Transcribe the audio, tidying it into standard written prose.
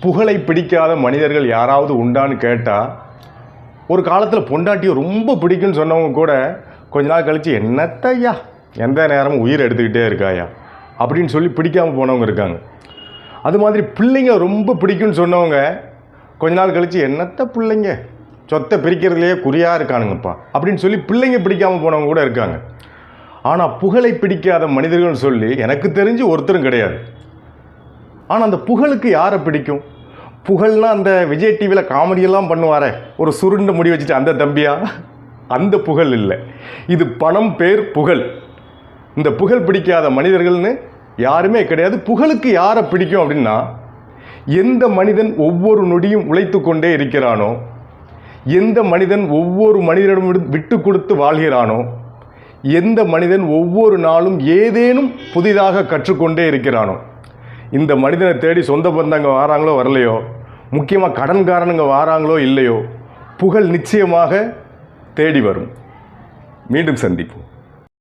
புகழை பிடிக்காத மனிதர்கள் யாராவது உண்டான்னு கேட்டால், ஒரு காலத்தில் பொண்டாட்டியை ரொம்ப பிடிக்குன்னு சொன்னவங்க கூட கொஞ்ச நாள் கழித்து என்னத்தையா எந்த நேரமும் உயிர் எடுத்துக்கிட்டே இருக்காயா அப்படின்னு சொல்லி பிடிக்காமல் போனவங்க இருக்காங்க. அது மாதிரி பிள்ளைங்க ரொம்ப பிடிக்குன்னு சொன்னவங்க கொஞ்ச நாள் கழித்து என்னத்த பிள்ளைங்க சொத்தை பிரிக்கிறதுலையே குறியாக இருக்கானுங்கப்பா அப்படின்னு சொல்லி பிள்ளைங்க பிடிக்காமல் போனவங்க கூட இருக்காங்க. ஆனால் புகழை பிடிக்காத மனிதர்கள்னு சொல்லி எனக்கு தெரிஞ்சு ஒருத்தரும் கிடையாது. ஆனால் அந்த புகழுக்கு யாரை பிடிக்கும்? புகழ்னா அந்த விஜய் டிவியில் காமெடியெல்லாம் பண்ணுவாரே, ஒரு சுருண்ட முடி வச்சுட்டு அந்த தம்பியா? அந்த புகழ் இல்லை. இது பணம், பேர், புகழ். இந்த புகழ் பிடிக்காத மனிதர்கள்னு யாருமே கிடையாது. புகழுக்கு யாரை பிடிக்கும் அப்படின்னா, எந்த மனிதன் ஒவ்வொரு நொடியும் உழைத்து கொண்டே இருக்கிறானோ, எந்த மனிதன் ஒவ்வொரு மனிதனிடம் விட்டு கொடுத்து வாழ்கிறானோ, எந்த மனிதன் ஒவ்வொரு நாளும் ஏதேனும் புதிதாக கற்றுக்கொண்டே இருக்கிறானோ, இந்த மனிதனை தேடி சொந்த பந்தங்க வாராங்களோ வரலையோ, முக்கியமாக கடன்காரனுங்க வாராங்களோ இல்லையோ, புகழ் நிச்சயமாக தேடி வரும். மீண்டும் சந்திப்போம்.